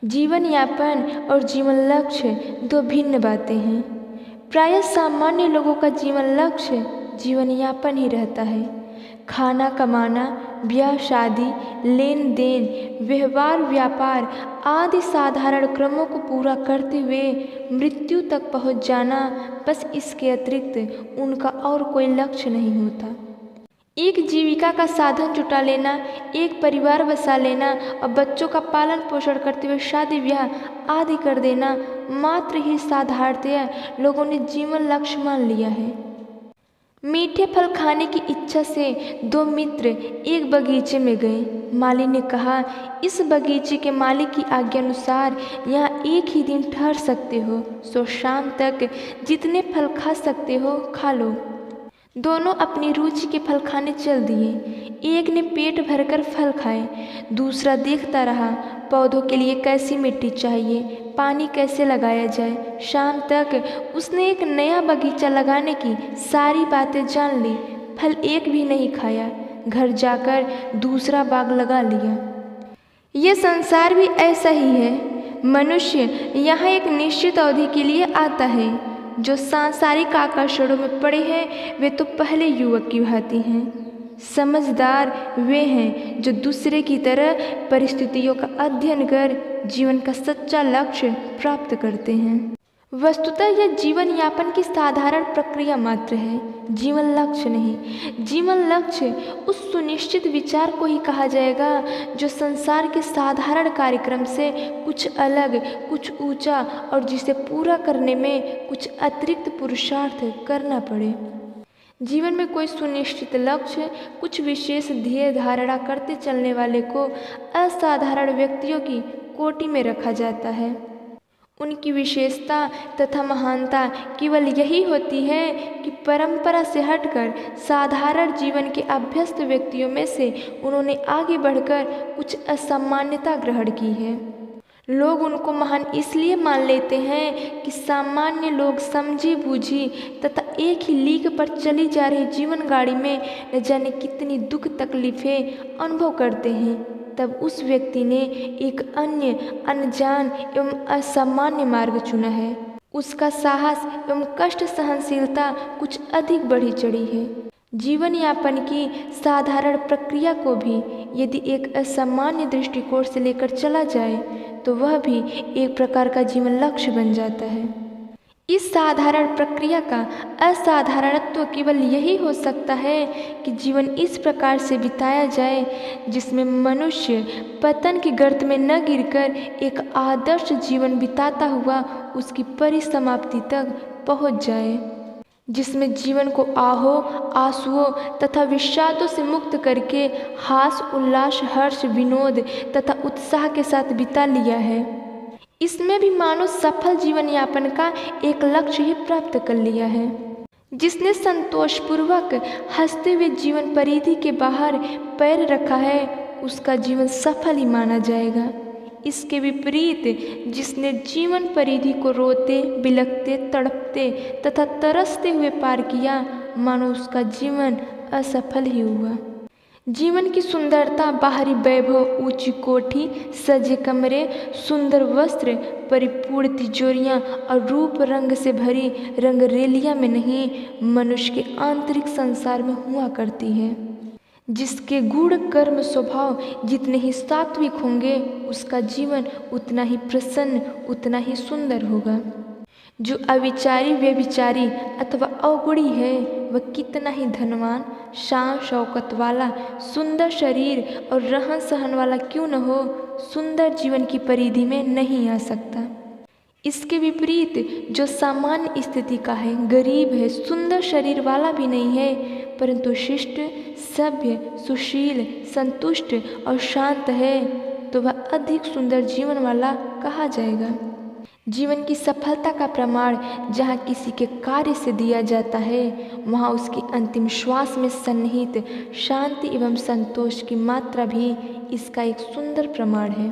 जीवन यापन और जीवन लक्ष्य दो भिन्न बातें हैं। प्रायः सामान्य लोगों का जीवन लक्ष्य जीवन यापन ही रहता है। खाना कमाना, ब्याह शादी, लेन देन, व्यवहार व्यापार आदि साधारण क्रमों को पूरा करते हुए मृत्यु तक पहुंच जाना, बस इसके अतिरिक्त उनका और कोई लक्ष्य नहीं होता। एक जीविका का साधन जुटा लेना, एक परिवार बसा लेना और बच्चों का पालन पोषण करते हुए शादी ब्याह आदि कर देना मात्र ही साधारणतया लोगों ने जीवन लक्ष्य मान लिया है। मीठे फल खाने की इच्छा से दो मित्र एक बगीचे में गए। माली ने कहा, इस बगीचे के मालिक की आज्ञा अनुसार यहाँ एक ही दिन ठहर सकते हो, सो शाम तक जितने फल खा सकते हो खा लो। दोनों अपनी रुचि के फल खाने चल दिए। एक ने पेट भरकर फल खाए, दूसरा देखता रहा पौधों के लिए कैसी मिट्टी चाहिए, पानी कैसे लगाया जाए। शाम तक उसने एक नया बगीचा लगाने की सारी बातें जान ली, फल एक भी नहीं खाया। घर जाकर दूसरा बाग लगा लिया। ये संसार भी ऐसा ही है। मनुष्य यहाँ एक निश्चित अवधि के लिए आता है। जो सांसारिक आकर्षणों में पड़े हैं वे तो पहले युवक की भांति हैं। समझदार वे हैं जो दूसरे की तरह परिस्थितियों का अध्ययन कर जीवन का सच्चा लक्ष्य प्राप्त करते हैं। वस्तुतः यह जीवन यापन की साधारण प्रक्रिया मात्र है, जीवन लक्ष्य नहीं। जीवन लक्ष्य उस सुनिश्चित विचार को ही कहा जाएगा जो संसार के साधारण कार्यक्रम से कुछ अलग, कुछ ऊंचा और जिसे पूरा करने में कुछ अतिरिक्त पुरुषार्थ करना पड़े। जीवन में कोई सुनिश्चित लक्ष्य, कुछ विशेष ध्येय धारणा करते चलने वाले को असाधारण व्यक्तियों की कोटि में रखा जाता है। उनकी विशेषता तथा महानता केवल यही होती है कि परंपरा से हटकर साधारण जीवन के अभ्यस्त व्यक्तियों में से उन्होंने आगे बढ़कर कुछ असामान्यता ग्रहण की है। लोग उनको महान इसलिए मान लेते हैं कि सामान्य लोग समझी बूझी तथा एक ही लीक पर चली जा रही जीवन गाड़ी में न जाने कितनी दुख तकलीफें अनुभव करते हैं। तब उस व्यक्ति ने एक अन्य, अनजान एवं असामान्य मार्ग चुना है। उसका साहस एवं कष्ट सहनशीलता कुछ अधिक बढ़ी चढ़ी है। जीवन यापन की साधारण प्रक्रिया को भी यदि एक असामान्य दृष्टिकोण से लेकर चला जाए तो वह भी एक प्रकार का जीवन लक्ष्य बन जाता है। इस साधारण प्रक्रिया का असाधारणत्व केवल यही हो सकता है कि जीवन इस प्रकार से बिताया जाए जिसमें मनुष्य पतन के गर्त में न गिरकर एक आदर्श जीवन बिताता हुआ उसकी परिसमाप्ति तक पहुंच जाए, जिसमें जीवन को आहो, आंसुओं तथा विषादों से मुक्त करके हास, उल्लास, हर्ष, विनोद तथा उत्साह के साथ बिता लिया है। इसमें भी मानो सफल जीवन यापन का एक लक्ष्य ही प्राप्त कर लिया है। जिसने संतोषपूर्वक हंसते हुए जीवन परिधि के बाहर पैर रखा है उसका जीवन सफल ही माना जाएगा। इसके विपरीत जिसने जीवन परिधि को रोते, बिलखते, तड़पते तथा तरसते हुए पार किया, मानो उसका जीवन असफल ही हुआ। जीवन की सुंदरता, बाहरी वैभव, ऊंची कोठी, सजे कमरे, सुंदर वस्त्र, परिपूर्ण तिजोरियां और रूप रंग से भरी रंगरेलियां में नहीं, मनुष्य के आंतरिक संसार में हुआ करती है। जिसके गूढ़ कर्म स्वभाव जितने ही सात्विक होंगे उसका जीवन उतना ही प्रसन्न, उतना ही सुंदर होगा। जो अविचारी, व्यभिचारी अथवा अवगुणी है वह कितना ही धनवान, शान शौकत वाला, सुंदर शरीर और रहन सहन वाला क्यों न हो, सुंदर जीवन की परिधि में नहीं आ सकता। इसके विपरीत जो सामान्य स्थिति का है, गरीब है, सुंदर शरीर वाला भी नहीं है परंतु शिष्ट, सभ्य, सुशील, संतुष्ट और शांत है तो वह अधिक सुंदर जीवन वाला कहा जाएगा। जीवन की सफलता का प्रमाण जहाँ किसी के कार्य से दिया जाता है वहाँ उसके अंतिम श्वास में सन्निहित शांति एवं संतोष की मात्रा भी इसका एक सुंदर प्रमाण है।